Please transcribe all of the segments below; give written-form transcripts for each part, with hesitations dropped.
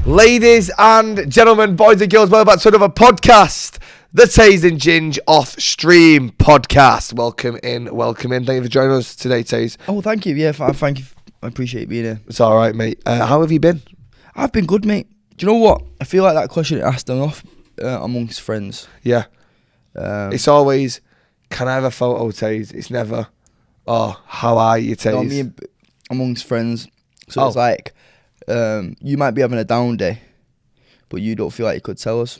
Ladies and gentlemen, boys and girls, welcome back to another podcast, the Tays Ginge Off Stream podcast. Welcome in. Thank you for joining us today, Tays. Oh, thank you. Yeah, thank you. I appreciate being here. It's all right, mate. How have you been? I've been good, mate. Do you know what? I feel like that question asked enough amongst friends. Yeah. It's always, can I have a photo, Tays? It's never, oh, how are you, Tays? No, I mean, amongst friends. So it's like, you might be having a down day, but you don't feel like you could tell us.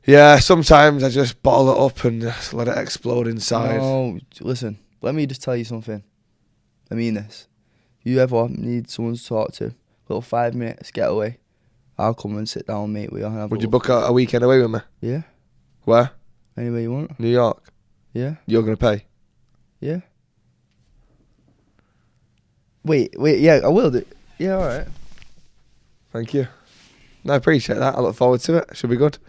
Yeah, sometimes I just bottle it up and just let it explode inside. No, listen, let me just tell you something. I mean this. You ever need someone to talk to, little 5 minutes getaway, I'll come and sit down, mate, with you. Would you book a weekend away with me? Yeah. Where? Anywhere you want. New York? Yeah. You're going to pay? Yeah. Wait, yeah, I will do. Yeah, alright. Thank you. No, I appreciate that. I look forward to it. Should be good.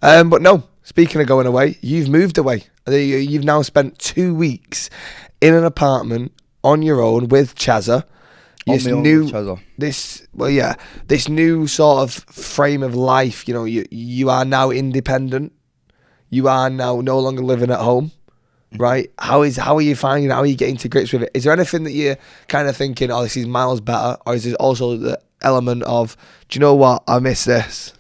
But no, speaking of going away, you've moved away. You've now spent 2 weeks in an apartment on your own with Chazza. This new sort of frame of life. You know, you are now independent. You are now no longer living at home, right? How are you finding it? How are you getting to grips with it? Is there anything that you're kind of thinking, oh, this is miles better? Or is there also the element of, do you know what? I miss this.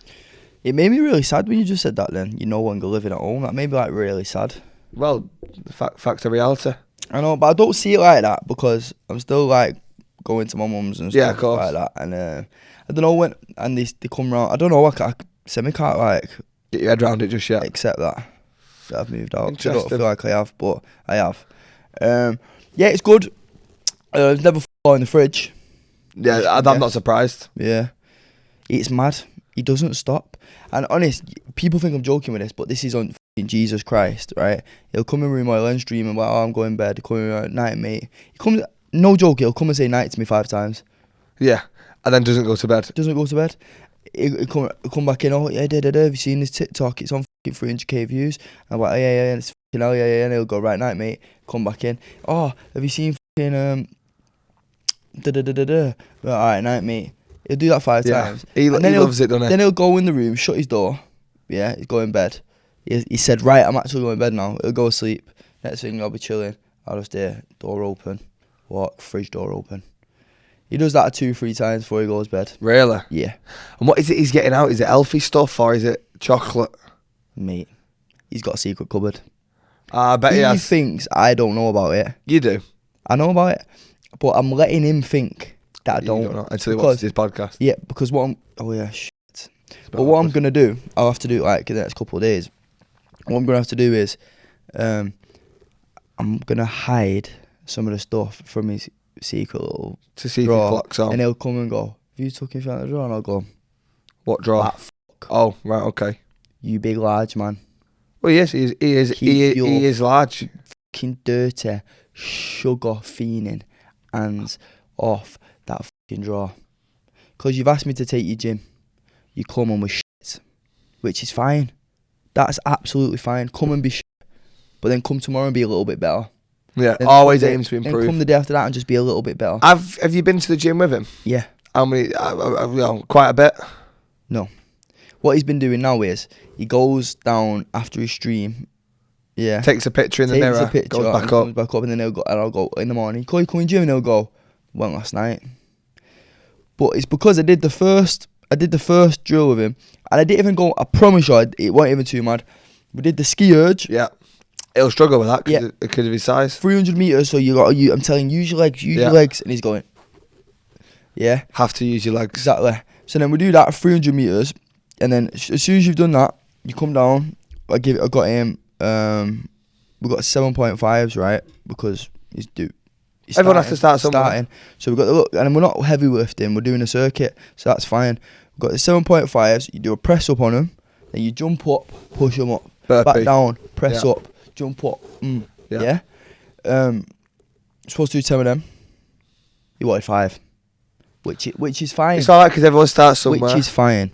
It made me really sad when you just said that then. You're no longer living at home. That made me like really sad. Well, facts of reality. I know, but I don't see it like that because I'm still like going to my mum's and stuff like that. And I don't know when, and they come round. I don't know, I can't like get your head around it just yet. Accept that I've moved out. I don't feel like I have, but I have. Yeah, it's good. It's never in the fridge. Yeah, I'm not surprised. Yeah, it's mad. He doesn't stop. And honest, people think I'm joking with this, but this is on Jesus Christ, right? He'll come in room while I'm streaming, like, oh, I'm going to bed. He'll come in at night, mate. He comes, no joke, he'll come and say night to me 5 times. Yeah, and then doesn't go to bed. He'll come back in, oh, yeah, have you seen this TikTok? It's on 300k views. I'm like, oh, yeah, and it's hell, yeah, and he'll go, right, night, mate. Come back in. Oh, have you seen Alright, night, mate. He'll do that 5 times. He loves it, doesn't he? Then he'll go in the room, shut his door. Yeah, he's going to bed. He said, right, I'm actually going to bed now. He'll go to sleep. Next thing, I'll be chilling. I'll just hear door open, walk, fridge door open. He does that 2-3 times before he goes to bed. Really? Yeah. And what is it he's getting out? Is it healthy stuff or is it chocolate? Mate, he's got a secret cupboard. I bet he has. He thinks I don't know about it. You do? I know about it, but I'm letting him think that I don't know until he watches this podcast. Yeah, because what I'm gonna do, I'll have to do like in the next couple of days. What I'm gonna have to do is, I'm gonna hide some of the stuff from his secret little to see drawer, if he clocks on. And he'll come and go, have you took anything out of the drawer? And I'll go, what drawer? That fuck. Oh, right, okay. You big large man. Well, yes, he is large. Fucking dirty, sugar fiending hands off that fucking drawer. Because you've asked me to take you gym. You come on with shit, which is fine. That's absolutely fine. Come and be shit. But then come tomorrow and be a little bit better. Yeah, then always aims to improve. Then come the day after that and just be a little bit better. Have you been to the gym with him? Yeah. How many? Quite a bit. No. What he's been doing now is he goes down after his stream. Yeah. Takes a picture in the mirror. Goes back up. Comes back up, and then I'll go in the morning. Call you coming gym, and he'll go. Went last night. But it's because I did the first drill with him, and I didn't even go. I promise you, it wasn't even too mad. We did the ski urge. Yeah. He'll struggle with that because of his size. 300 meters. So I'm telling you, use your legs, and he's going. Yeah. Have to use your legs. Exactly. So then we do that 300 meters, and then as soon as you've done that, you come down. I got him. We got 7.5s, right? Because everyone has to start somewhere. So we got and we're not heavy lifting. We're doing a circuit, so that's fine. We've got the 7.5s. You do a press up on them, then you jump up, push them up, back down, press up, jump up. Yeah. Supposed to do 10 of them. You wanted 5, which is fine. It's alright because everyone starts somewhere. Which is fine.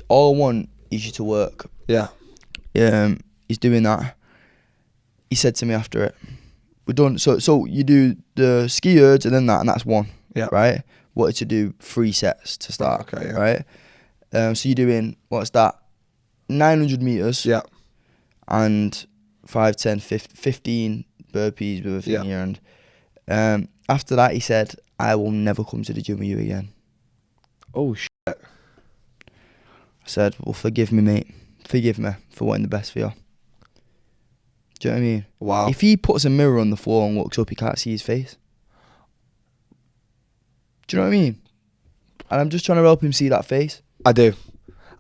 All I want is you to work. Yeah. He's doing that. He said to me after it, we're done. So you do the ski urge and then that, and that's 1. Yeah. Right. wanted to do 3 sets to start. Okay, yeah. Right? So you're doing, what's that? 900 meters. Yeah. And 5, 10, 15 burpees with a thing here. And after that, he said, I will never come to the gym with you again. Oh, shit. I said, well, forgive me, mate. Forgive me for wanting the best for you. Do you know what I mean? Wow. If he puts a mirror on the floor and walks up, he can't see his face. Do you know what I mean? And I'm just trying to help him see that face. I do.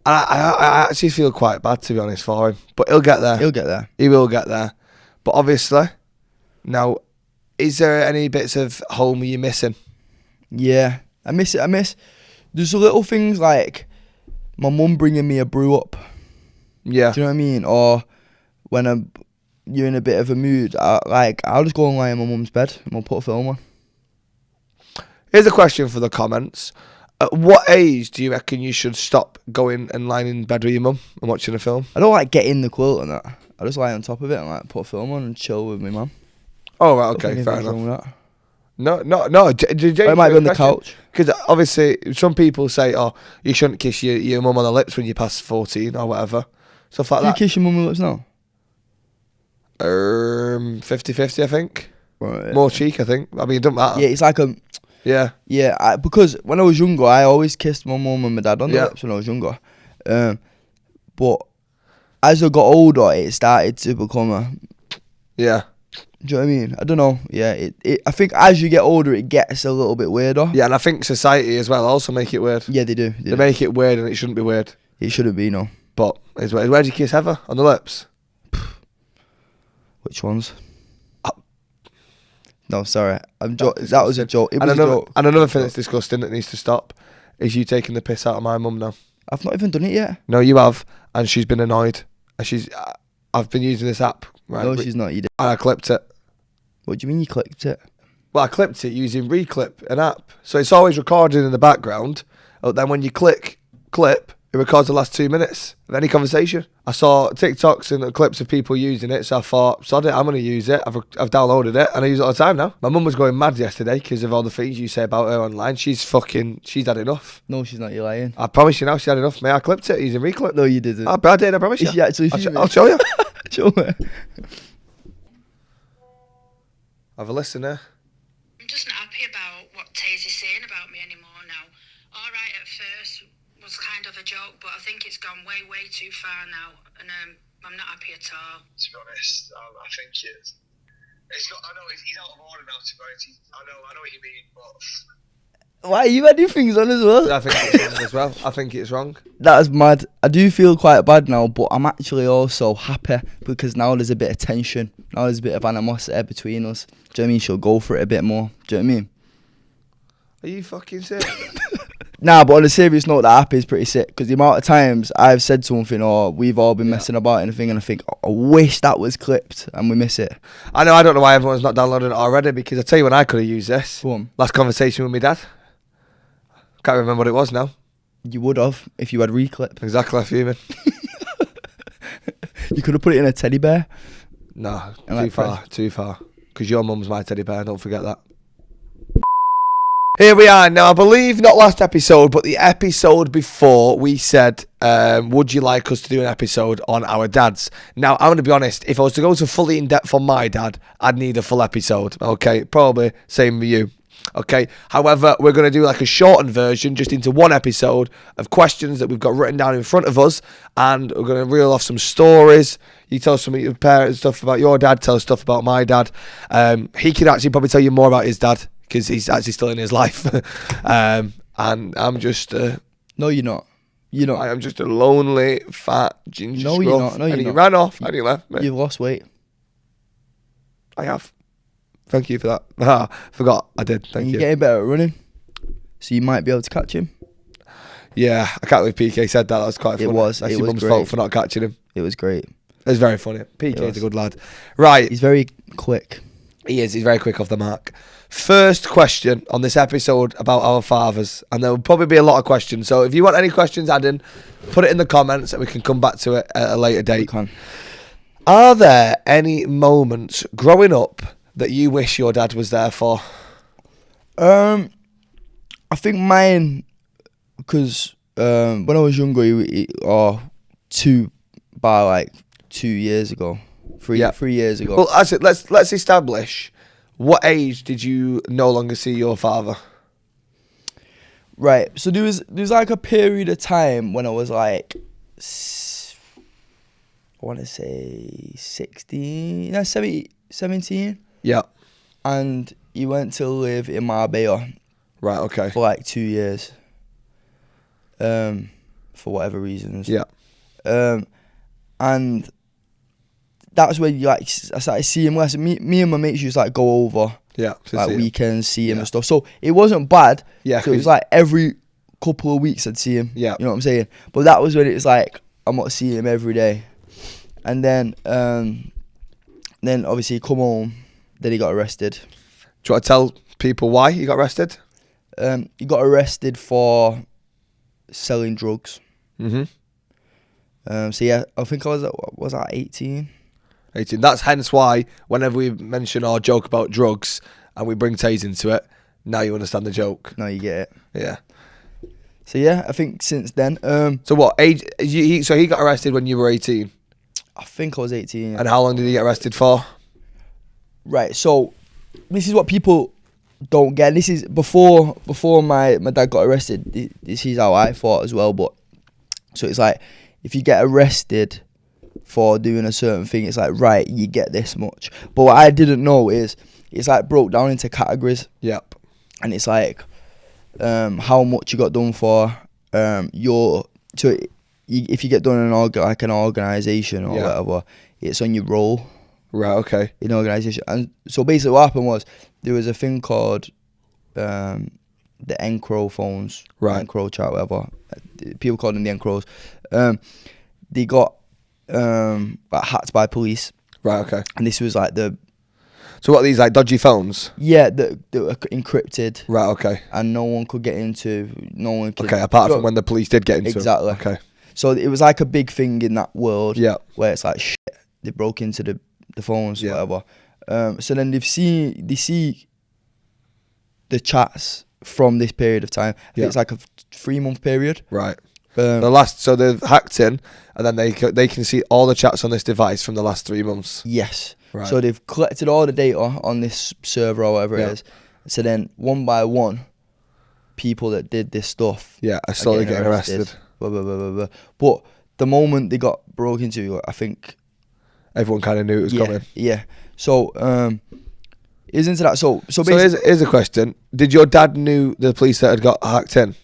I actually feel quite bad, to be honest, for him. But he'll get there. He'll get there. He will get there. But obviously, now, is there any bits of home you're missing? Yeah, I miss it. There's little things like my mum bringing me a brew up. Yeah. Do you know what I mean? Or when you're in a bit of a mood, I'll just go and lie in my mum's bed and we'll put a film on. Here's a question for the comments. At what age do you reckon you should stop going and lying in bed with your mum and watching a film? I don't like get in the quilt and that. I just lie on top of it and like put a film on and chill with my mum. Oh, right, okay, fair enough. No. It might be on the couch. Because obviously, some people say, oh, you shouldn't kiss your mum on the lips when you're past 14 or whatever. Stuff like Do that. you kiss your mum on the lips now? 50-50, I think. Right. More cheek, I think. I mean, it doesn't matter. Yeah, it's like a... Yeah. Yeah, because when I was younger, I always kissed my mum and my dad on the lips when I was younger. But as I got older, it started to become a... Yeah. Do you know what I mean? I don't know. Yeah, I think as you get older, it gets a little bit weirder. Yeah, and I think society as well also make it weird. Yeah, they do. They make it weird and it shouldn't be weird. It shouldn't be, no. But where do you kiss ever? On the lips? Which ones? No, sorry. That was a joke. It was a joke. And another thing that's disgusting that needs to stop is you taking the piss out of my mum now. I've not even done it yet. No, you have. And she's been annoyed. And I've been using this app. Right? No, she's not. You did. And I clipped it. What do you mean you clicked it? Well, I clipped it using Reclip, an app. So it's always recording in the background. But then when you click clip, it records the last 2 minutes of any conversation. I saw TikToks and clips of people using it, so I thought, sod it, I'm going to use it. I've downloaded it, and I use it all the time now. My mum was going mad yesterday because of all the things you say about her online. She's had enough. No, she's not. You're lying. I promise you now, she had enough. I clipped it using Reclip. No, you didn't. I did, I promise you. Is she actually I'll show you. Show me. Have a listen there. I'm just not happy about what Tays is saying about me anymore now. All right, at first was kind of a joke, but I think it's gone way, way too far now, and I'm not happy at all. To be honest, I think it's got. I know he's out of order now. To be honest, I know what you mean, but Why, you adding things on as well? I think it's wrong as well. I think it's wrong. That is mad. I do feel quite bad now, but I'm actually also happy because now there's a bit of tension. Now there's a bit of animosity between us. Do you know what I mean? She'll go for it a bit more. Do you know what I mean? Are you fucking serious? Nah, but on a serious note, that app is pretty sick because the amount of times I've said something or we've all been messing about anything and I think, I wish that was clipped and we miss it. I don't know why everyone's not downloading it already, because I tell you when I could have used this. Go on. Last conversation with my dad. Can't remember what it was now. You would have if you had Reclip. Exactly, I'm fuming. You could have put it in a teddy bear. No, And too far. Because your mum's my teddy bear, don't forget that. Here we are now. I believe not last episode, but the episode before, we said, would you like us to do an episode on our dads? Now, I'm going to be honest, if I was to go to fully in depth on my dad, I'd need a full episode. Okay, probably same with you. Okay, however, we're going to do like a shortened version just into one episode of questions that we've got written down in front of us, and we're going to reel off some stories. You tell some of your parents stuff about your dad, tell us stuff about my dad. He could actually probably tell you more about his dad because he's actually still in his life. And I'm just No, you're not. You're not. I am just a lonely fat ginger No, scruff. you're not. No, you're and he not. ran off and he left me. You've lost weight. I have. Thank you for that. Ah, forgot. I did. Thank you. You're getting better at running, so you might be able to catch him. Yeah, I can't believe PK said that. That was quite funny. It was. That's It your was mum's great. fault for not catching him. It was great. It was very funny. PK It is was. a good lad. Right. He's very quick. He is. He's very quick off the mark. First question on this episode about our fathers. And there will probably be a lot of questions. So if you want any questions added, put it in the comments and we can come back to it at a later date. Can. Are there any moments growing up that you wish your dad was there for? I think mine, because when I was younger, like 2 years ago, three years ago. Well, actually, let's establish, what age did you no longer see your father? Right. So there was like a period of time when I was like, I want to say 16, 17. Yeah. And he went to live in Marbella Right. Okay. for like 2 years. For whatever reasons. Yeah. And that's when I started seeing him less. Me and my mates used to like go over Yeah. like weekends, see him Yeah. and stuff. So it wasn't bad. Yeah. So it was like every couple of weeks I'd see him. Yeah. You know what I'm saying? But that was when it was like I'm not seeing him every day. And then obviously he come home. Then he got arrested. Do you want to tell people why he got arrested? He got arrested for selling drugs. Mm-hmm. So yeah, I think I was at 18. 18. That's hence why whenever we mention or joke about drugs and we bring Tays into it, now you understand the joke. No, you get it. Yeah. So yeah, I think since then. So what age? So he got arrested when you were 18. I think I was 18. And how long did he get arrested for? Right. So this is what people don't get. This is before my dad got arrested. This is how I thought as well. But so it's like if you get arrested for doing a certain thing, it's like, right, you get this much. But what I didn't know is it's like broke down into categories. Yep. And it's like how much you got done for. If you get done in an organisation or whatever, it's on your roll. Right. Okay. In an organisation. And so basically what happened was there was a thing called the Encro phones. Right. Encro chat, whatever. People called them the Encros. They got hacked by police. Right. Okay. And this was like So what are these, like dodgy phones? Yeah, that were encrypted. Right. Okay. And no one could get into. No one could. Okay. Apart from when the police did get into exactly. them. Okay. So it was like a big thing in that world. Yeah. Where it's like shit, they broke into the phones, Yeah. whatever. So then they see the chats from this period of time. I think it's like a 3-month period. Right. So they've hacked in, and then they can see all the chats on this device from the last 3 months. Yes. Right. So they've collected all the data on this server or whatever it is. So then one by one, people that did this stuff. Yeah, are slowly getting arrested. Blah, blah, blah, blah, blah. But the moment they got broke into, I think everyone kind of knew it was coming. Yeah. So is into that. So here's a question: did your dad knew the police that had got hacked in?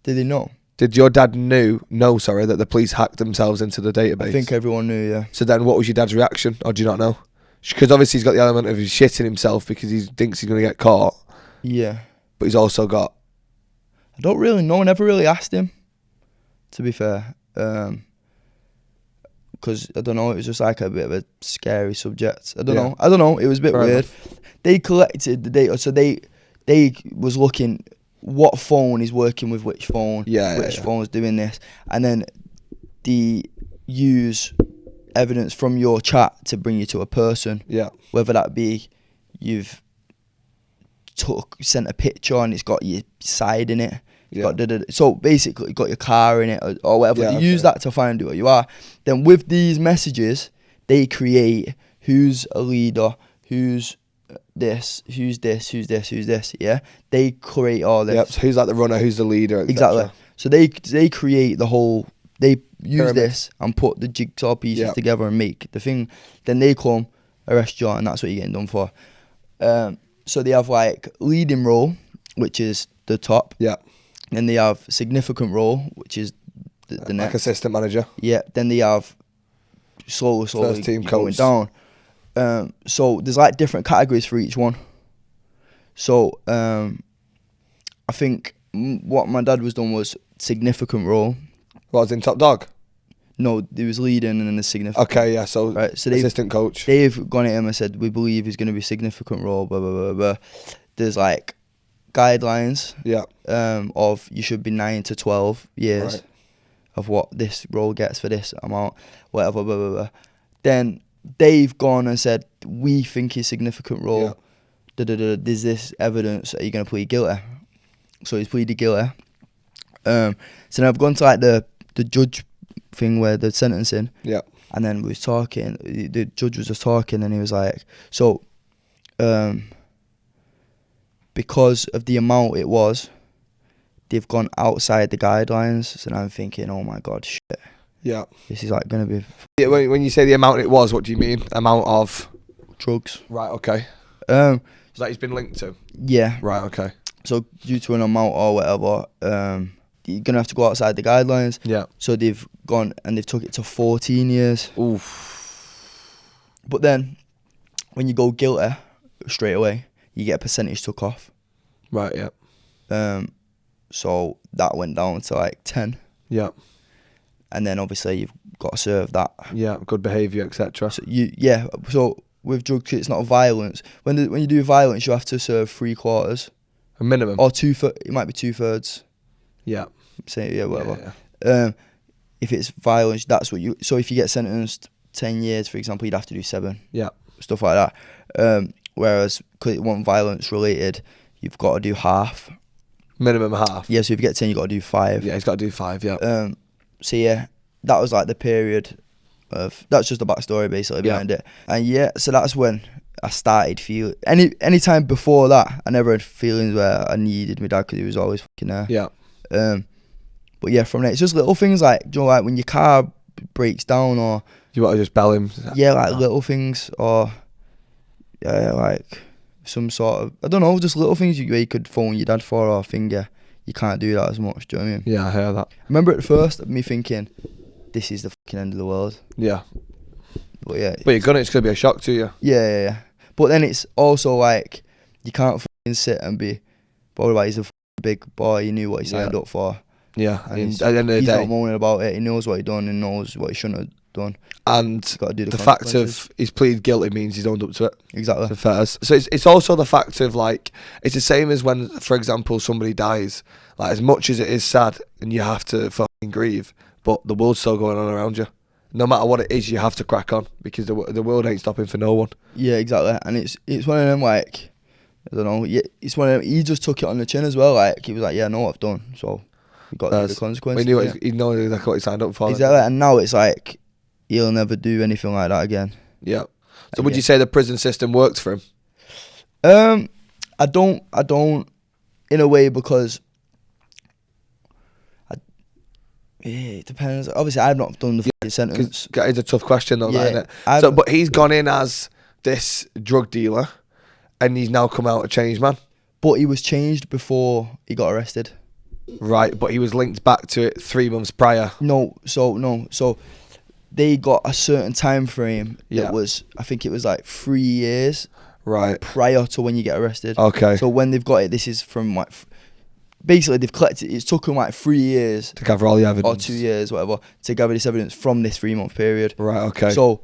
Did they know? Did your dad know that the police hacked themselves into the database? I think everyone knew, yeah. So then what was your dad's reaction? Or do you not know? Because obviously he's got the element of he's shitting himself because he thinks he's going to get caught. Yeah. But he's also got... I don't really know. I never really asked him, to be fair. Because, I don't know, it was just like a bit of a scary subject. I don't know. It was a bit weird. Enough. They collected the data. So they was looking... what phone is working with which phone, which phone's doing this, and then they use evidence from your chat to bring you to a person. Yeah. Whether that be you've sent a picture and it's got your side in it. So basically, got your car in it or whatever. Yeah, they use that to find who you are. Then with these messages, they create who's a leader, who's this, yeah. They create all this. Yep. So who's like the runner, who's the leader, exactly. So they create the whole. They use this and put the jigsaw pieces together and make the thing. Then they come arrest you, and that's what you're getting done for. So they have like leading role, which is the top. Yeah. Then they have significant role, which is the next. Like assistant manager. Yeah. Then they have slowly first team coach going down. So there's like different categories for each one. So I think what my dad was done was significant role. What was in top dog? No, there was leading and then the significant. Okay, yeah. So, right, so assistant coach. They've gone at him and said, we believe he's going to be significant role. Blah blah blah blah. There's like guidelines. Yeah. Of you should be 9 to 12 years of what this role gets for this amount, whatever. Blah blah blah. Then they've gone and said, we think he's significant role. There's this evidence that you're going to plead guilty. So he's pleaded guilty. So then I've gone to like the judge thing where the sentencing. Yeah. And then we was talking. The judge was just talking, and he was like, "So, because of the amount it was, they've gone outside the guidelines." So now I'm thinking, "Oh my god, shit! Yeah. This is like gonna be Yeah. When you say the amount it was, what do you mean? Amount of drugs." Right. Okay. Um, So that he's been linked to. yeah. Right. Okay. So due to an amount or whatever, you're gonna have to go outside the guidelines. Yeah. So they've gone and they've took it to 14 years. Oof. But then, when you go guilty straight away, you get a percentage took off. Right. Yeah. So that went down to like 10, Yeah. and then obviously you've got to serve that. Yeah. Good behaviour, etc. So So with drugs, it's not violence. When you do violence, you have to serve 3/4 A minimum. or it might be 2/3. Yeah. Say whatever. Yeah. If it's violence, that's what you. So if you get sentenced 10 years, for example, you'd have to do 7. Yeah. Stuff like that. Whereas because it wasn't violence related, you've got to do half. Minimum half. Yeah. So if you get 10, you got to do 5. Yeah. He's got to do 5. Yeah. So yeah, that was like the period of. That's just the backstory basically behind it. And yeah, so that's when I started feeling. Any time before that, I never had feelings where I needed my dad because he was always fucking there. Yeah. But yeah, from there, it's just little things like, do you know, like when your car breaks down or. You want to just bell him? Yeah, like little things or. Yeah, like some sort of. I don't know, just little things you could phone your dad for or finger. You can't do that as much, do you know what I mean? Yeah, I hear that. I remember at first me thinking, this is the fucking end of the world. Yeah. But yeah. But you're gonna. It's gonna be a shock to you. Yeah. But then it's also like, you can't fucking sit and be, but like he's a big boy, he knew what he signed up for. Yeah, and He's- at the end of the He's day, not moaning about it, he knows what he done and knows what he shouldn't have done. and He's got to do the fact consequences. of he's pleaded guilty means he's owned up to it. Exactly. So fair. So it's also the fact of like, it's the same as when, for example, somebody dies. Like, as much as it is sad and you have to fucking grieve, but the world's still going on around you. No matter what it is, you have to crack on because the world ain't stopping for no one. Yeah, exactly. And it's one of them, like, I don't know, it's one of them, he just took it on the chin as well, like, he was like, yeah, I know what I've done, so you've got to do the consequences. He knew he knows exactly what he signed up for. Exactly, and now it's like, he'll never do anything like that again. Yeah. So would you say the prison system worked for him? I don't, in a way, because it depends. Obviously, I've not done the fucking sentence. It's a tough question though, Yeah, isn't it? So, but he's gone in as this drug dealer, and he's now come out a changed man. But he was changed before he got arrested. Right, but he was linked back to it 3 months prior. So they got a certain time frame that was, I think it was like 3 years Right. prior to when you get arrested. Okay. So when they've got it, this is from like, basically they've collected, it's took them like 3 years To gather all the evidence. or 2 years, whatever, to gather this evidence from this 3 month period. Right, okay. So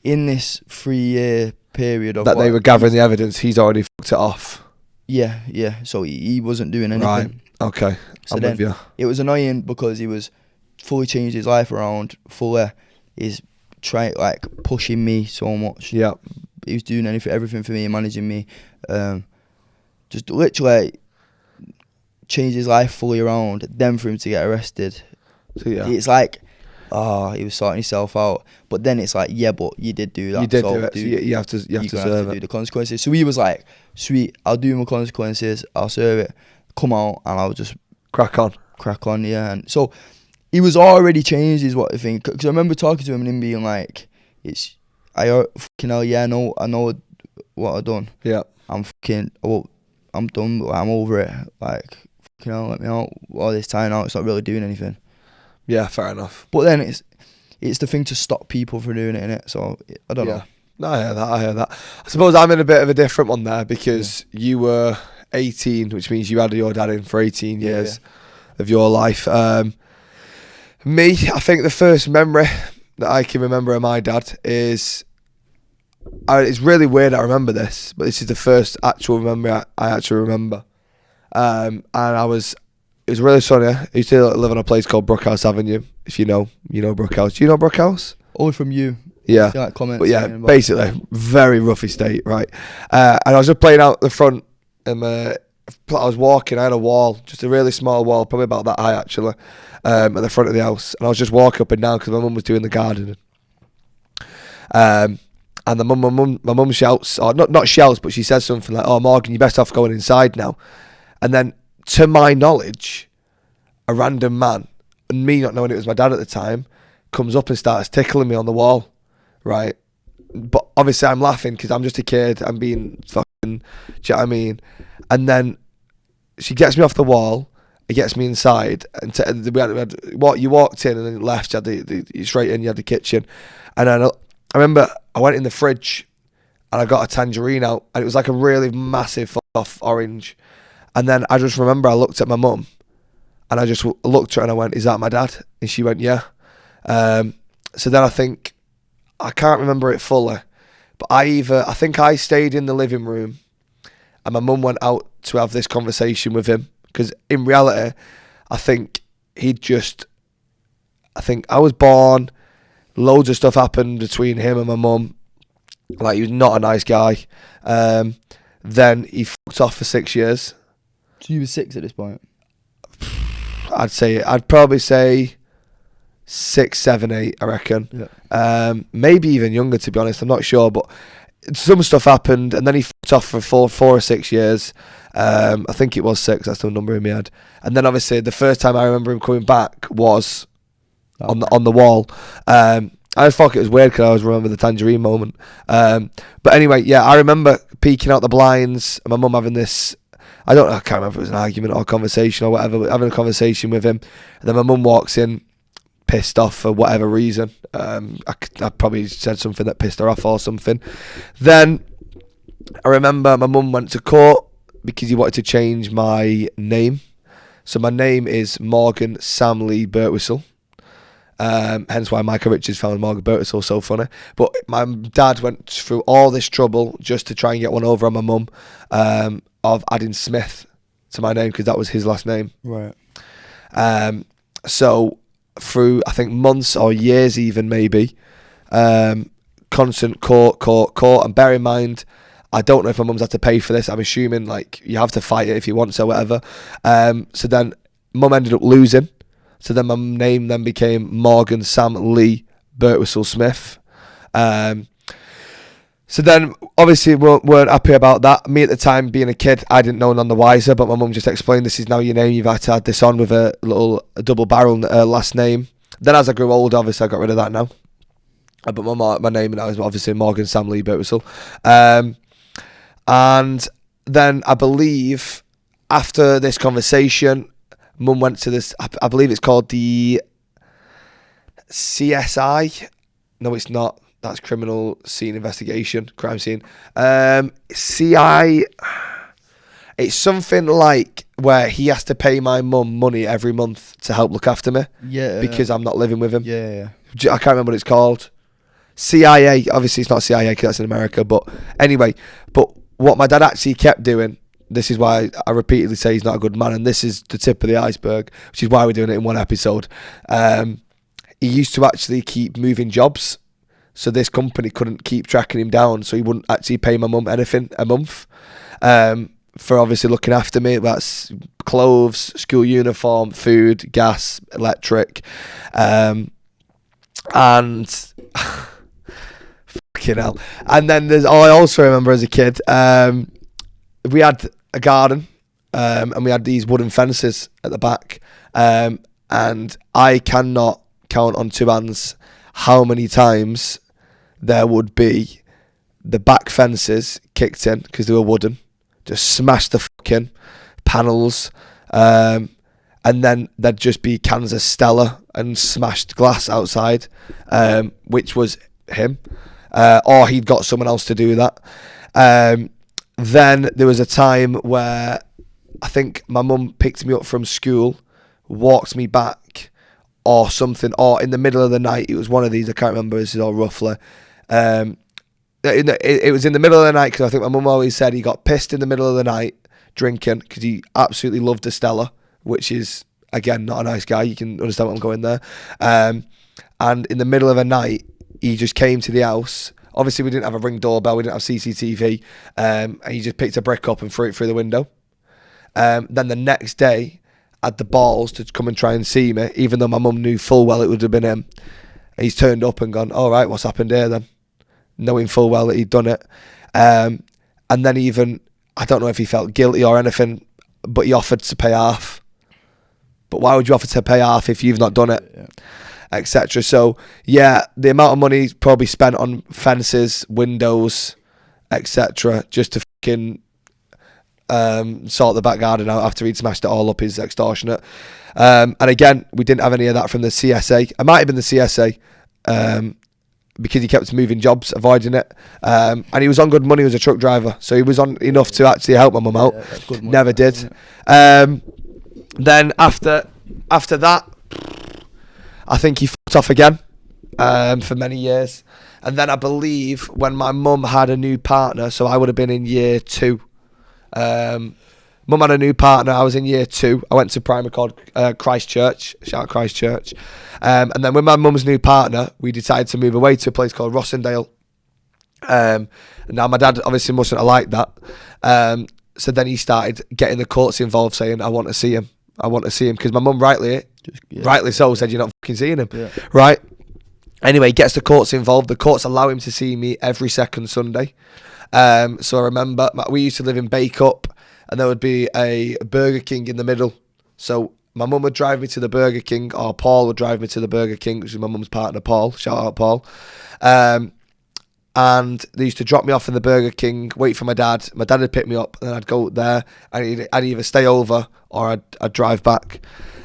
in this 3 year period of that they were gathering the evidence, he's already fucked it off. Yeah. So he wasn't doing anything. Right, okay. So I'm then with you. it was annoying because he was fully changed his life around, fully is trying, like, pushing me so much. Yeah. He was doing everything for me, managing me. Just literally changed his life fully around. Then for him to get arrested, So, yeah. it's like, he was sorting himself out. But then it's like, yeah, but you did do that. You did so do it. So you have to you're gonna serve have to it. do the consequences. So he was like, sweet, I'll do my consequences, I'll serve it, come out, and I'll just Crack on. yeah. And so he was already changed, is what I think. Because I remember talking to him and him being like, fucking hell, yeah, I know what I've done. Yeah. I'm done, but I'm over it. Like, fucking hell, let me out. All this time now, it's not really doing anything. Yeah, fair enough. But then it's the thing to stop people from doing it, innit? So I don't know. No, I hear that. I suppose I'm in a bit of a different one there because you were 18, which means you had your dad in for 18 years of your life. Me, I think the first memory that I can remember of my dad is, it's really weird I remember this, but this is the first actual memory I actually remember. And it was really sunny. I used to live on a place called Brookhouse Avenue. If you know Brookhouse. Do you know Brookhouse? Only from you. Yeah. See, like, comments But yeah, saying about- basically, very rough estate, right? And I was just playing out the front in I was walking, I had a wall, just a really small wall, probably about that high actually, at the front of the house, and I was just walking up and down because my mum was doing the gardening. And my mum shouts, or not shouts, but she says something like, "Oh, Morgan, you're best off going inside now." And then, to my knowledge, a random man, and me not knowing it was my dad at the time, comes up and starts tickling me on the wall, right? But obviously I'm laughing because I'm just a kid, I'm being fucking, do you know what I mean? And then she gets me off the wall, it gets me inside, and you walked in and then left, you had the straight in, you had the kitchen, and then I remember I went in the fridge and I got a tangerine out, and it was like a really massive off orange, and then I just remember I looked at my mum, and I just looked at her and I went, "Is that my dad?" And she went, "Yeah." So then I can't remember it fully, but I think I stayed in the living room and my mum went out to have this conversation with him, because in reality, I think I was born, loads of stuff happened between him and my mum, like he was not a nice guy. Then he fucked off for 6 years. So you were 6 at this point? I'd probably say 6, 7, 8, I reckon. Yeah. Maybe even younger, to be honest. I'm not sure, but some stuff happened, and then he fucked off for 4 or 6 years. I think it was 6. That's the number in my head. And then obviously the first time I remember him coming back was on the wall. I just thought it was weird because I always remember the tangerine moment. But anyway, yeah, I remember peeking out the blinds and my mum having this. I can't remember if it was an argument or a conversation or whatever, but having a conversation with him. And then my mum walks in, pissed off for whatever reason. I probably said something that pissed her off or something. Then I remember my mum went to court because he wanted to change my name. So my name is Morgan Sam Lee Birtwistle. Hence why Michael Richards found Morgan Birtwistle so funny. But my dad went through all this trouble just to try and get one over on my mum, of adding Smith to my name because that was his last name. Right. So through, I think, months or years even maybe, constant court, and bear in mind, I don't know if my mum's had to pay for this. I'm assuming like you have to fight it if you want to, whatever. So then mum ended up losing. So then my name then became Morgan Sam Lee Birtwistle Smith. So then obviously weren't happy about that. Me at the time being a kid, I didn't know none the wiser, but my mum just explained, this is now your name, you've had to add this on with a double barrel last name. Then as I grew older, obviously I got rid of that now. But my name now is obviously Morgan Sam Lee Birtwistle. And then I believe after this conversation, mum went to this, I believe it's called the CSI. No, it's not. That's criminal scene investigation, crime scene. CI, it's something like where he has to pay my mum money every month to help look after me. Yeah. Because I'm not living with him. Yeah. I can't remember what it's called. CIA, obviously it's not CIA because that's in America, but anyway, but what my dad actually kept doing, this is why I repeatedly say he's not a good man, and this is the tip of the iceberg, which is why we're doing it in one episode. He used to actually keep moving jobs, so this company couldn't keep tracking him down, so he wouldn't actually pay my mum anything a month for obviously looking after me. That's clothes, school uniform, food, gas, electric, and fucking hell. And then I also remember as a kid, we had a garden, and we had these wooden fences at the back, and I cannot count on two hands how many times there would be the back fences kicked in because they were wooden, just smashed the fucking panels, and then there'd just be cans of Stella and smashed glass outside, which was him, or he'd got someone else to do that. Then there was a time where I think my mum picked me up from school, walked me back or something, or in the middle of the night. It was one of these, I can't remember, this is all roughly. It was in the middle of the night because I think my mum always said he got pissed in the middle of the night drinking because he absolutely loved a Stella, which is, again, not a nice guy. You can understand what I'm going there. And in the middle of the night, he just came to the house. Obviously, we didn't have a Ring doorbell, we didn't have CCTV, and he just picked a brick up and threw it through the window. Then the next day, had the balls to come and try and see me, even though my mum knew full well it would have been him. He's turned up and gone, all right, what's happened here then? Knowing full well that he'd done it. And then even, I don't know if he felt guilty or anything, but he offered to pay half. But why would you offer to pay half if you've not done it? Yeah. Etc. So, yeah, the amount of money probably spent on fences, windows, etc. just to fucking sort the back garden out after he'd smashed it all up is extortionate. And again, we didn't have any of that from the CSA. It might have been the CSA because he kept moving jobs, avoiding it. And he was on good money as a truck driver, so he was on enough to actually help my mum out. Never did. Then after that, I think he fucked off again for many years. And then I believe when my mum had a new partner, so I would have been in year 2. Mum had a new partner, I was in year 2. I went to primary called Christchurch, shout out Christchurch. And then with my mum's new partner, we decided to move away to a place called Rossendale. Now my dad obviously mustn't have liked that. So then he started getting the courts involved, saying, I want to see him. Because my mum rightly so said, you're not fucking seeing him. Yeah. Right? Anyway, gets the courts involved. The courts allow him to see me every second Sunday. So I remember we used to live in Bacup, and there would be a Burger King in the middle. So my mum would drive me to the Burger King, or Paul would drive me to the Burger King, which is my mum's partner, Paul. Shout out, Paul. And they used to drop me off in the Burger King, wait for my dad. My dad would pick me up, and then I'd go there, and I'd either stay over or I'd drive back,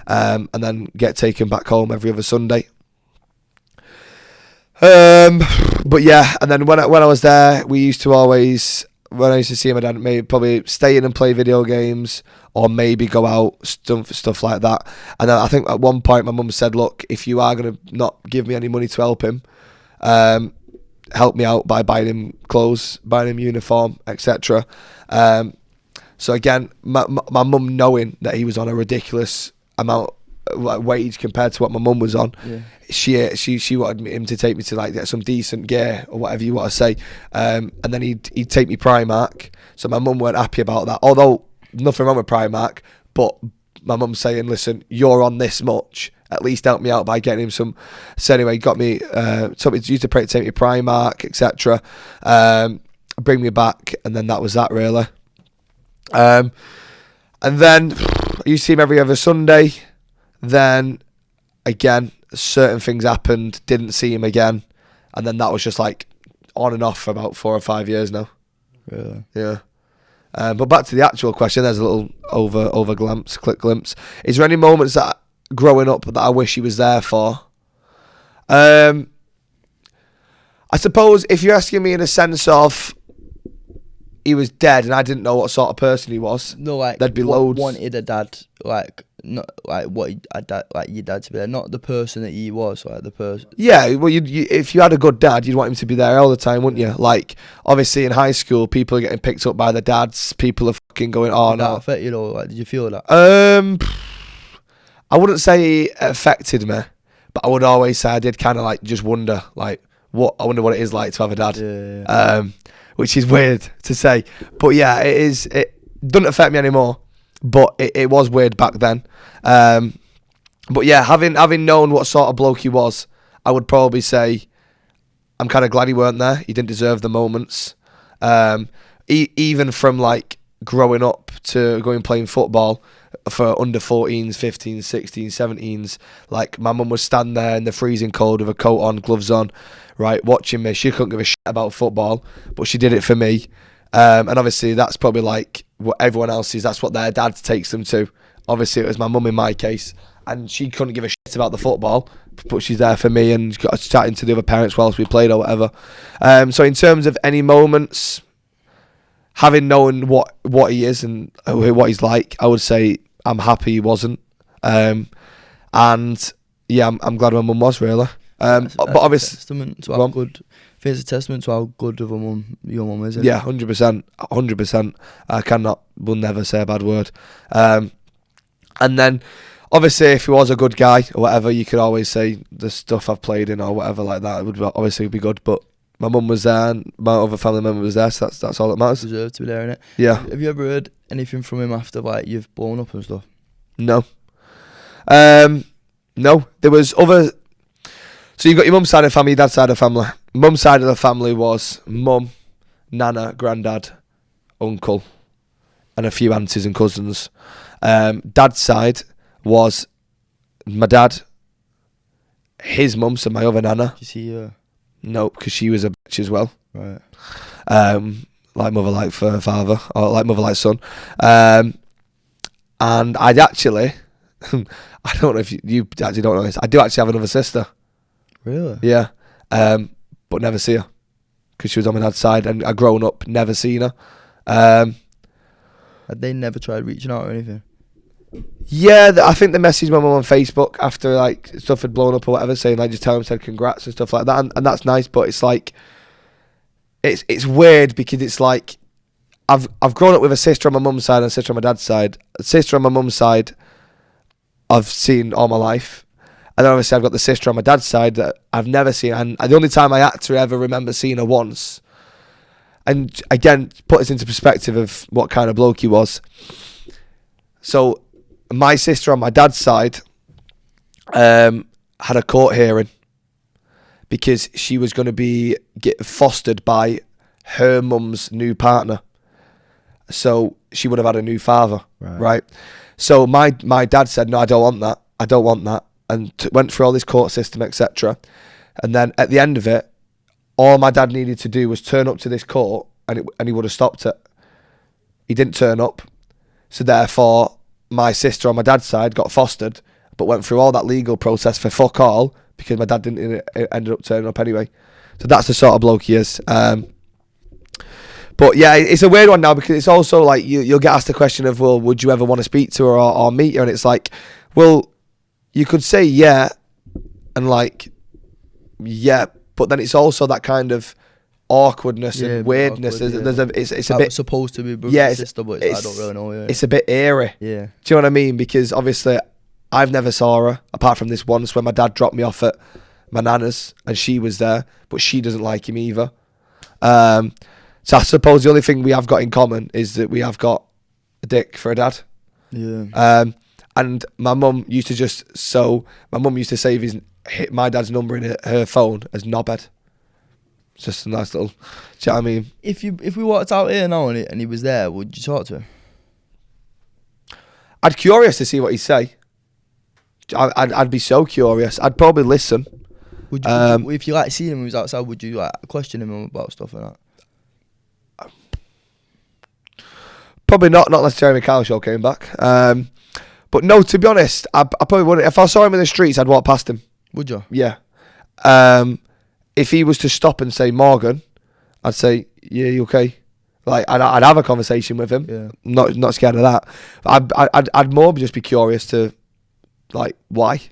and then get taken back home every other Sunday. But yeah, and then when I was there, we used to always, when I used to see my dad, maybe probably stay in and play video games, or maybe go out, stuff like that. And then I think at one point my mum said, look, if you are going to not give me any money to help him, help me out by buying him clothes, buying him uniform, etc. So again, my mum, knowing that he was on a ridiculous amount wage compared to what my mum was on, she wanted him to take me to like get some decent gear or whatever you want to say, and then he'd take me Primark. So my mum weren't happy about that, although nothing wrong with Primark, but my mum's saying, listen, you're on this much, at least help me out by getting him some. So anyway, got me used to take me to Primark, etc. Bring me back, and then that was that really. And then I used to see him every other Sunday. Then again, certain things happened, didn't see him again, and then that was just like on and off for about 4 or 5 years now. Really? Yeah. But back to the actual question, there's a little quick glimpse. Is there any moments that growing up that I wish he was there for? I suppose if you're asking me in a sense of he was dead and I didn't know what sort of person he was, no, like there'd be loads. Wanted a dad, like not like what a dad, like your dad to be there, not the person that he was, like the person. Yeah, well, you if you had a good dad, you'd want him to be there all the time, wouldn't you? Like obviously in high school, people are getting picked up by their dads. People are fucking going, oh no. That affect you though? Like, did you feel that? I wouldn't say it affected me, but I would always say I did kind of like just wonder, like I wonder what it is like to have a dad. Yeah. Which is weird to say, but yeah, it is. It doesn't affect me anymore, but it was weird back then. But yeah, having known what sort of bloke he was, I would probably say I'm kind of glad he weren't there. He didn't deserve the moments. Even from like growing up to going playing football for under 14s, 15s, 16s, 17s, like my mum would stand there in the freezing cold with a coat on, gloves on, right, watching me. She couldn't give a shit about football, but she did it for me. And obviously that's probably like what everyone else is. That's what their dad takes them to. Obviously it was my mum in my case, and she couldn't give a shit about the football, but she's there for me and got chatting to the other parents whilst we played or whatever. So in terms of any moments, having known what he is and what he's like, I would say I'm happy he wasn't. And yeah, I'm glad my mum was really. But obviously, testament to how good. I think it's a testament to how good of a mum your mum is. Yeah, 100%. Will never say a bad word. And then, obviously, if he was a good guy or whatever, you could always say the stuff I've played in or whatever like that. It would obviously be good. But My mum was there, and my other family member was there, so that's all that matters. Deserved to be there, innit? Yeah. Have you ever heard anything from him after like you've blown up and stuff? No. No. There was other. So you've got your mum's side of the family, your dad's side of the family. Mum's side of the family was mum, nana, granddad, uncle, and a few aunties and cousins. Dad's side was my dad, his mum, so my other nana. Did you see her? No, because she was a bitch as well. Right. Like mother, like father, or like mother, like son. And I'd actually, I don't know if you actually don't know this, I do actually have another sister. Really? Yeah. But never see her. Because she was on my dad's side, and I'd grown up, never seen her. Had they never tried reaching out or anything? Yeah, I think they messaged my mum on Facebook after like stuff had blown up or whatever, saying like just tell them, said congrats and stuff like that, and that's nice. But it's like it's weird because it's like I've grown up with a sister on my mum's side and a sister on my dad's side. A sister on my mum's side I've seen all my life, and then obviously I've got the sister on my dad's side that I've never seen, and the only time I actually ever remember seeing her once. And again, put us into perspective of what kind of bloke he was. So my sister on my dad's side had a court hearing because she was going to get fostered by her mum's new partner. So she would have had a new father, right? So my dad said, no, I don't want that. And went through all this court system, etc. And then at the end of it, all my dad needed to do was turn up to this court and he would have stopped it. He didn't turn up. So therefore, my sister on my dad's side got fostered, but went through all that legal process for fuck all because my dad ended up turning up anyway. So that's the sort of bloke he is. But yeah, it's a weird one now because it's also like you'll get asked the question of, well, would you ever want to speak to her or meet her? And it's like, well, you could say yeah, and like, yeah, but then it's also that kind of awkwardness and weirdness. It's a bit supposed to be brother and sister, but I don't really know. Yeah. It's a bit eerie. Yeah. Do you know what I mean? Because obviously I've never saw her apart from this once when my dad dropped me off at my nana's and she was there, but she doesn't like him either. So I suppose the only thing we have got in common is that we have got a dick for a dad. Yeah. And my mum used to save my dad's number in her phone as knobhead. It's just a nice little. Do you know what I mean? If we walked out here now and he was there, would you talk to him? I'd curious to see what he'd say. I'd be so curious. I'd probably listen. Would you, if you like seeing him when he was outside, would you like question him about stuff like that? Probably not unless Jeremy Kyle show came back. But no, to be honest, I probably wouldn't. If I saw him in the streets, I'd walk past him. Would you? Yeah. If he was to stop and say Morgan, I'd say, yeah, you okay? Like I'd have a conversation with him. Yeah. Not scared of that. I'd more just be curious to, like, why? Do you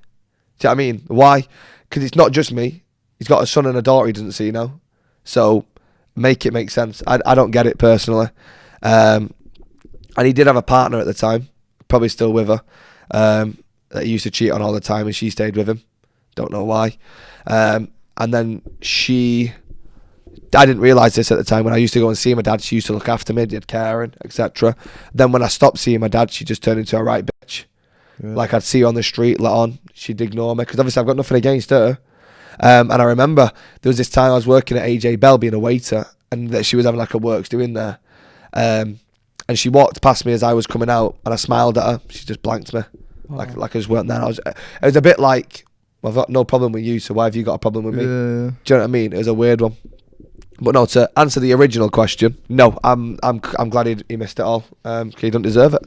know what I mean? Why? Because it's not just me. He's got a son and a daughter he doesn't see now. So make it make sense. I don't get it personally. And he did have a partner at the time, probably still with her, that he used to cheat on all the time, and she stayed with him. Don't know why. And then I didn't realise this at the time. When I used to go and see my dad, she used to look after me, did caring, etc. Then when I stopped seeing my dad, she just turned into a right bitch. Really? Like I'd see her on the street, let on, she'd ignore me, because obviously I've got nothing against her. And I remember there was this time I was working at AJ Bell being a waiter, and that she was having like a works doing there. And she walked past me as I was coming out, and I smiled at her. She just blanked me, like I just weren't there. It was a bit like, well, I've got no problem with you, so why have you got a problem with me? Yeah. Do you know what I mean? It was a weird one. But no, to answer the original question, no, I'm glad he missed it all. He don't deserve it.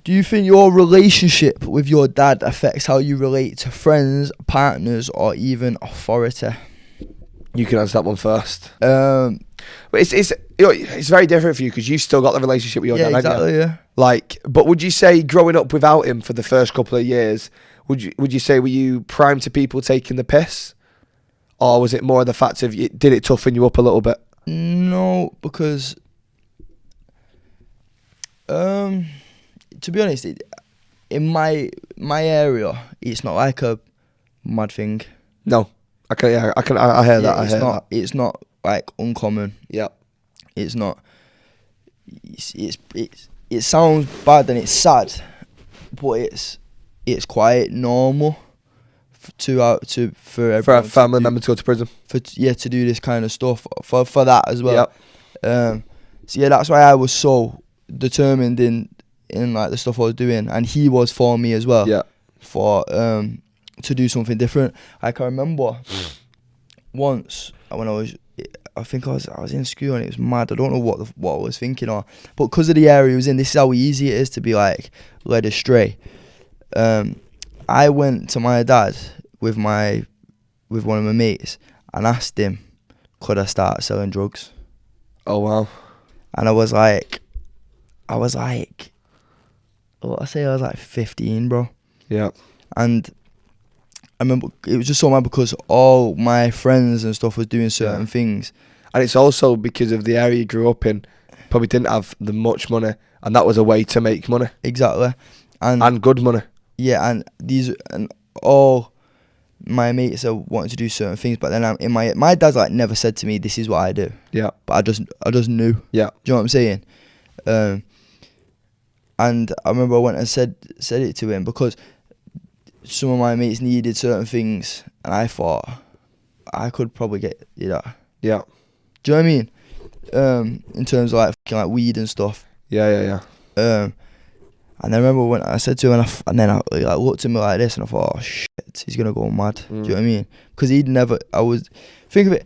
Do you think your relationship with your dad affects how you relate to friends, partners, or even authority? You can answer that one first. But it's very different for you because you've still got the relationship with your dad. Exactly, yeah. Like, but would you say growing up without him for the first couple of years, would you say were you primed to people taking the piss, or was it more the fact of did it toughen you up a little bit? No, because to be honest, in my area, it's not like a mad thing. No, I hear that. I it's hear not. that. It's not like uncommon. Yeah. It's not. It sounds bad and it's sad, but it's quite normal for everyone For a family to member to go to prison. to do this kind of stuff for that as well. Yep. So yeah, that's why I was so determined in like the stuff I was doing, and he was for me as well. Yeah. For to do something different. Like I remember once when I think I was in school and it was mad. I don't know what I was thinking of, but because of the area he was in, this is how easy it is to be like led astray. I went to my dad with one of my mates and asked him, could I start selling drugs? Oh wow. And I was like, what I say? I was like 15, bro. Yeah. And I remember it was just so mad because all my friends and stuff was doing certain things. And it's also because of the area you grew up in, probably didn't have the much money, and that was a way to make money. Exactly. And good money. Yeah, and all my mates are wanting to do certain things, but then my dad's like never said to me, this is what I do. Yeah. But I just knew. Yeah. Do you know what I'm saying? And I remember I went and said it to him because some of my mates needed certain things, and I thought I could probably get you that. Yeah. Do you know what I mean? In terms of like weed and stuff. Yeah. And I remember when I said to him, and then I like looked at me like this, and I thought, oh shit, he's gonna go mad. Do you know what I mean? Because he'd never. Think of it.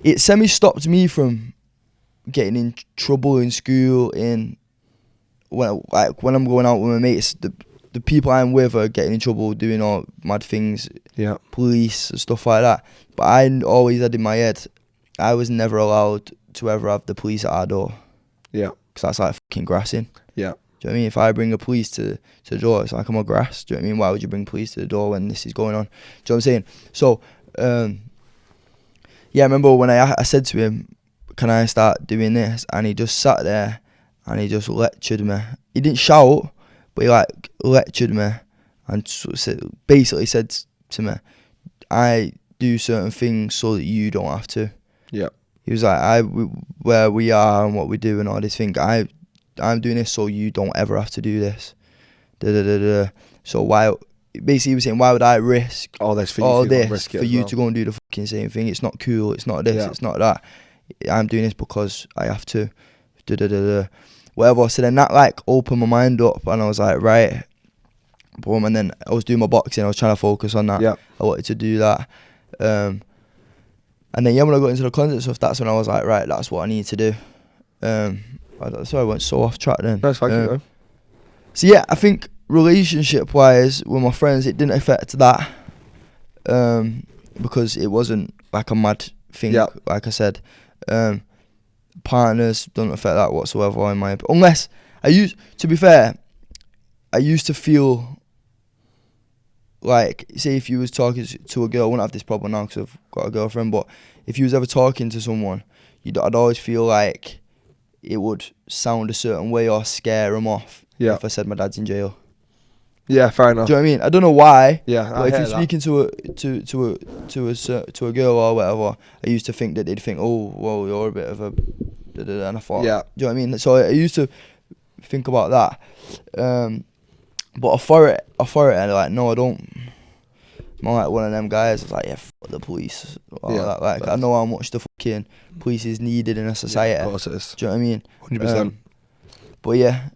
It semi-stopped me from getting in trouble in school. When I'm going out with my mates, the people I'm with are getting in trouble doing all mad things. Yeah. Police and stuff like that. But I always had in my head, I was never allowed to ever have the police at our door. Yeah. Because that's like fucking grassing. Yeah. Do you know what I mean? If I bring a police to the door, it's like I'm a grass. Do you know what I mean? Why would you bring police to the door when this is going on? Do you know what I'm saying? So, yeah, I remember when I said to him, can I start doing this? And he just sat there and he just lectured me. He didn't shout, but he like lectured me and basically said to me, I do certain things so that you don't have to. Yeah. He was like, where we are and what we do and all this thing, I'm doing this so you don't ever have to do this. So basically he was saying, why would I risk all this for you to go and do the fucking same thing? It's not cool, it's not this, it's not that. I'm doing this because I have to. Whatever. So then that like opened my mind up, and I was like, right, boom. And then I was doing my boxing, I was trying to focus on that. Yeah. I wanted to do that. And then when I got into the concert stuff, that's when I was like, right, that's what I need to do. Sorry, I went so off track then. That's fine. So yeah, I think relationship wise with my friends, it didn't affect that. Because it wasn't like a mad thing, like I said. Partners don't affect that whatsoever in my opinion. Unless to be fair, I used to feel like, say if you was talking to a girl, I wouldn't have this problem now because I've got a girlfriend, but if you was ever talking to someone, I'd always feel like it would sound a certain way or scare them off if I said my dad's in jail. Yeah, fair enough. Do you know what I mean? I don't know why. Yeah, but if you're speaking to a girl or whatever, I used to think that they'd think, oh, well, you're a bit of a, and I thought, do you know what I mean? So I used to think about that. But authority, and like, no, I don't. I'm like one of them guys. It's like, yeah, fuck the police. That. Like, I know how much the fucking police is needed in a society. Yeah, of course it is. Do you know what I mean? 100%. But yeah,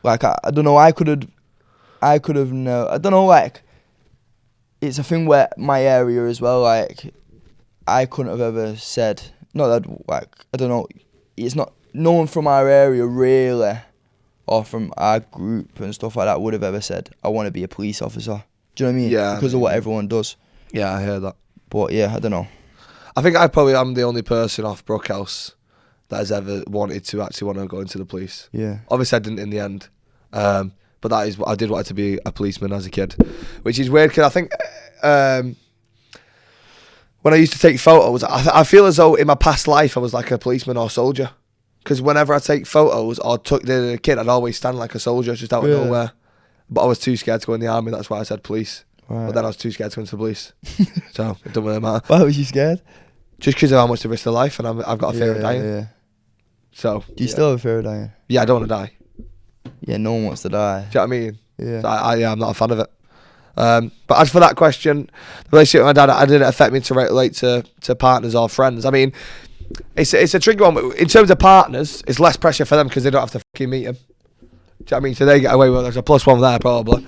like I don't know. I could have. I don't know. Like, it's a thing where my area as well. Like, I couldn't have ever said. Not that. Like, I don't know. It's not. No one from our area really, or from our group and stuff like that, would have ever said, I want to be a police officer. Do you know what I mean? Yeah. Because of what everyone does. Yeah, I hear that. But yeah, I don't know. I think I probably am the only person off Brookhouse that has ever wanted to actually want to go into the police. Yeah. Obviously, I didn't in the end. But that is what I did want to be a policeman as a kid, which is weird because I think when I used to take photos, I feel as though in my past life I was like a policeman or soldier. Because whenever I take photos or took the kid, I'd always stand like a soldier just out of nowhere. But I was too scared to go in the army. That's why I said police. Right. But then I was too scared to go into the police. So it don't really matter. Why was you scared? Just because of how much they risk their life, and I've got a fear of dying. Yeah. So Do you still have a fear of dying? Yeah, I don't want to die. Yeah, no one wants to die. Do you know what I mean? Yeah. So I'm not a fan of it. But as for that question, the relationship with my dad, it didn't affect me to relate to partners or friends. I mean, it's a tricky one. In terms of partners, it's less pressure for them because they don't have to fucking meet them. Do you know what I mean? So they get away with it. There's a +1 there probably.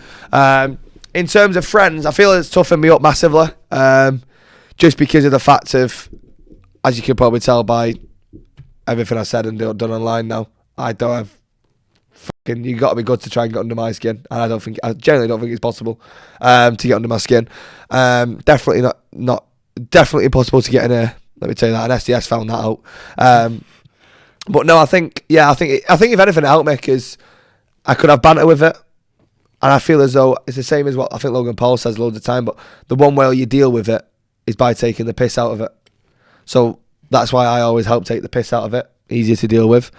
In terms of friends, I feel it's toughened me up massively. Just because of the fact of, as you can probably tell by everything I said and done online now, I don't have fucking. You got to be good to try and get under my skin, and I generally don't think it's possible to get under my skin. Definitely definitely impossible to get in a. Let me tell you that, and SDS found that out. But no, I think if anything, it helped me because I could have banter with it, and I feel as though it's the same as what I think Logan Paul says loads of time. But the one way you deal with it is by taking the piss out of it. So that's why I always help take the piss out of it. Easier to deal with.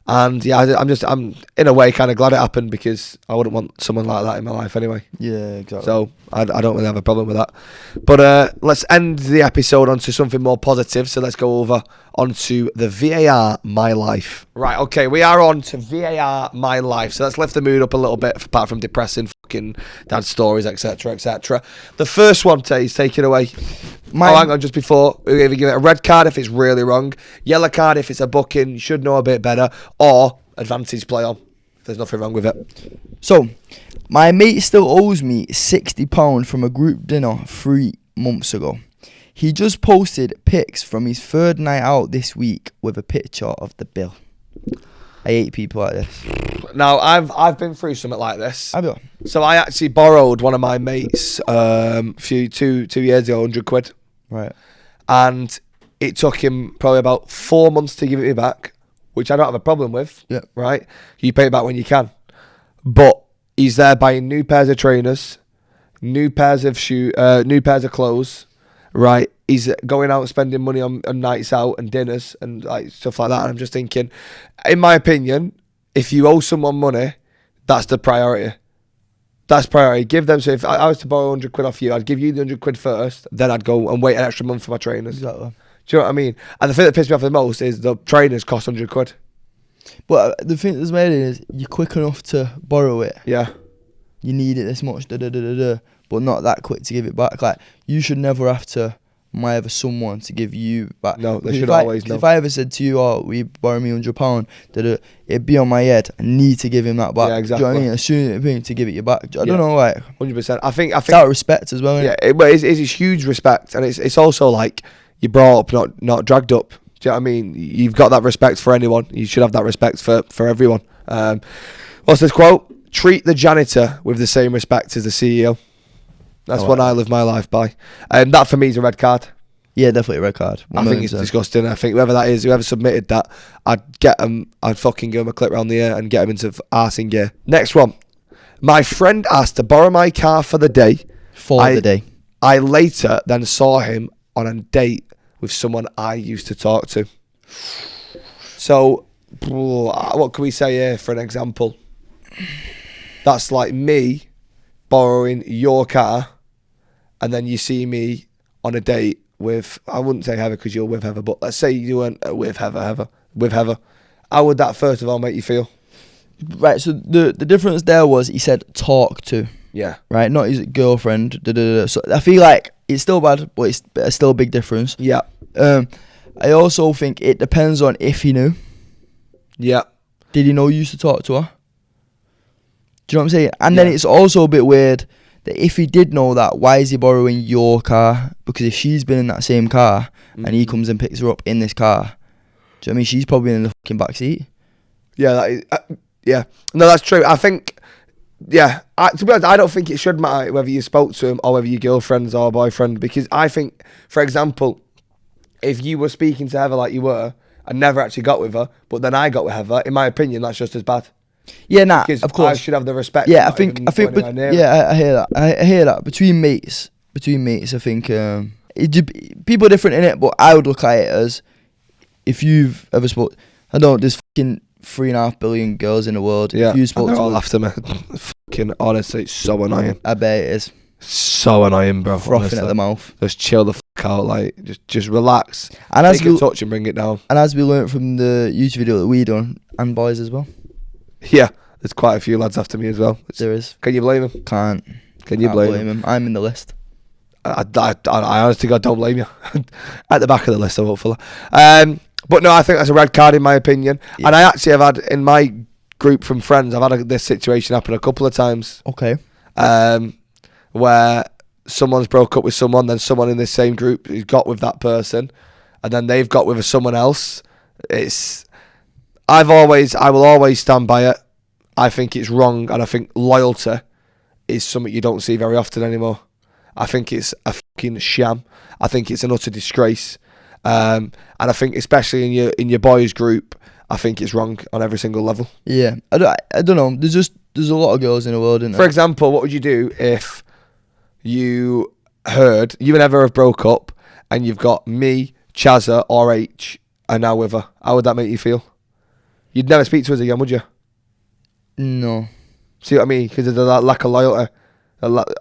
And yeah, I'm in a way kind of glad it happened because I wouldn't want someone like that in my life anyway. Yeah, exactly. So I don't really have a problem with that. But let's end the episode onto something more positive. So let's go over onto the VAR My Life. Right, okay, we are on to VAR My Life. So let's lift the mood up a little bit, apart from depressing fucking dad stories, etc., etc. The first one, Tays, take it away. Hang on, just before, we either give it a red card if it's really wrong, yellow card if it's a booking, you should know a bit better, or advantage play on if there's nothing wrong with it. So, my mate still owes me £60 from a group dinner 3 months ago. He just posted pics from his third night out this week with a picture of the bill. I hate people like this. Now, I've been through something like this. Have you? So I actually borrowed one of my mates two years ago, 100 quid. Right. And it took him probably about 4 months to give it me back, which I don't have a problem with. Yeah. Right? You pay it back when you can. But he's there buying new pairs of trainers, new pairs of clothes, right? He's going out spending money on nights out and dinners and like stuff like that. And I'm just thinking, in my opinion, if you owe someone money, that's the priority. That's priority. Give them. So if I was to borrow 100 quid off you, I'd give you the 100 quid first, then I'd go and wait an extra month for my trainers. Exactly. Do you know what I mean? And the thing that pissed me off the most is the trainers cost 100 quid. But the thing that's made it is you're quick enough to borrow it. Yeah. You need it this much, but not that quick to give it back. Like, you should never have to mire someone to give you back. No, they should always know. If I ever said to you, "Oh, will you borrow me £100?" It'd be on my head. I need to give him that back. Yeah, exactly. Do you know what I mean? As soon as it'd be to give it you back. I don't know, like 100%. I think it's out of respect as well. Yeah, but it's huge respect, and it's also like you brought up, not dragged up. Do you know what I mean? You've got that respect for anyone. You should have that respect for everyone. What's this quote? Treat the janitor with the same respect as the CEO. That's what I live my life by. And that for me is a red card. Yeah, definitely a red card. I think it's disgusting. I think whoever that is, whoever submitted that, I'd fucking give him a clip round the ear and get him into arse in gear. Next one. My friend asked to borrow my car for the day. I later then saw him on a date with someone I used to talk to. So, what can we say here for an example? That's like me borrowing your car and then you see me on a date with, I wouldn't say Heather because you're with Heather, but let's say you weren't with Heather. How would that first of all make you feel? Right, so the difference there was he said talk to. Yeah. Right, not his girlfriend. So I feel like it's still bad, but it's still a big difference. Yeah. I also think it depends on if he knew. Yeah. Did he know you used to talk to her? Do you know what I'm saying? And then it's also a bit weird that if he did know that, why is he borrowing your car? Because if she's been in that same car and he comes and picks her up in this car, do you know what I mean? She's probably in the fucking back seat. Yeah, that is, yeah. No, that's true. I think, to be honest, I don't think it should matter whether you spoke to him or whether you're girlfriends or boyfriend, because I think, for example, if you were speaking to Heather like you were and never actually got with her, but then I got with Heather, in my opinion, that's just as bad. Yeah, of course. I should have the respect. Yeah, I think, I hear that. I hear that. Between mates, I think people are different in it, but I would look at it as if you've ever spoke. I don't know, there's fucking 3.5 billion girls in the world. Yeah, If you and spoke they're to all them, after me. Fucking honestly, it's so annoying. I bet it is. So annoying, bro. Frothing honestly. at the mouth. Just chill the fuck out, like just relax. And as Take a we touch and bring it down. and as we learnt from the YouTube video that we done, and boys as well, Yeah, there's quite a few lads after me as well. there is. Can you blame him? Can't Can you blame him? him. I'm in the list. I honestly, God, don't blame you. At the back of the list, hopefully. But no, I think that's a red card in my opinion. Yeah. And I actually have had in my group from friends, I've had this situation happen a couple of times. Okay. Where someone's broke up with someone, then someone in this same group has got with that person, and then they've got with someone else. I will always stand by it. I think it's wrong, and I think loyalty is something you don't see very often anymore. I think it's a fucking sham. I think it's an utter disgrace. And I think especially in your boys group, I think it's wrong on every single level. Yeah. I don't know. There's a lot of girls in the world, isn't there? For example, what would you do if you heard you and Ever have broke up and you've got me, Chazza, or H are now with her? How would that make you feel? You'd never speak to us again, would you? No. See what I mean? Because of that lack of loyalty.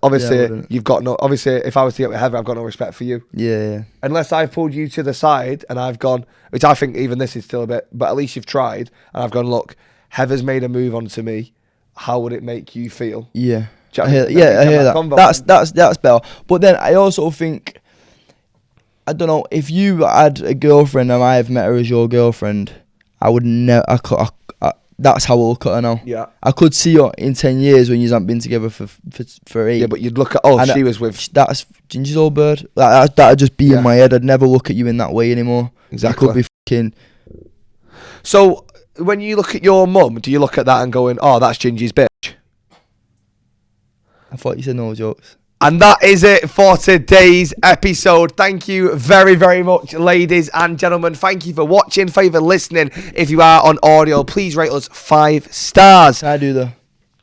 Obviously, Yeah, you've got no. Obviously, if I was to get with Heather, I've got no respect for you. Yeah. Unless I've pulled you to the side and I've gone, which I think even this is still a bit, but at least you've tried, and I've gone, look, Heather's made a move onto me. How would it make you feel? Yeah. Do you I hear, know what I mean? yeah, I hear that. Convo. That's better. But then I also think, I don't know, if you had a girlfriend and I have met her as your girlfriend, I would never. That's how I look at her now. Yeah. I could see her in 10 years when you haven't been together for 8. Yeah, but you'd look at, And she was with. That's Ginger's old bird. That'd just be Yeah. in my head. I'd never look at you in that way anymore. Exactly. You could be fucking. So, when you look at your mum, do you look at that and going, oh, that's Gingy's bitch? I thought you said no jokes. And that is it for today's episode. Thank you very, very much, ladies and gentlemen. Thank you for watching, for listening. If you are on audio, please rate us 5 stars. Can I do the?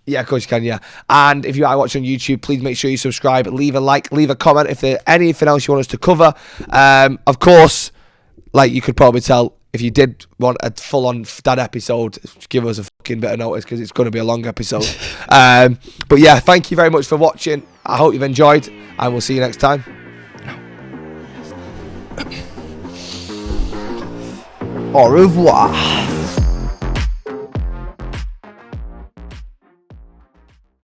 Yeah, of course you can, yeah. And if you are watching on YouTube, please make sure you subscribe, leave a like, leave a comment if there's anything else you want us to cover. Of course, like you could probably tell, if you did want a full-on dad episode, give us a fucking bit of notice because it's going to be a long episode. But yeah, thank you very much for watching. I hope you've enjoyed, and we'll see you next time. Au revoir.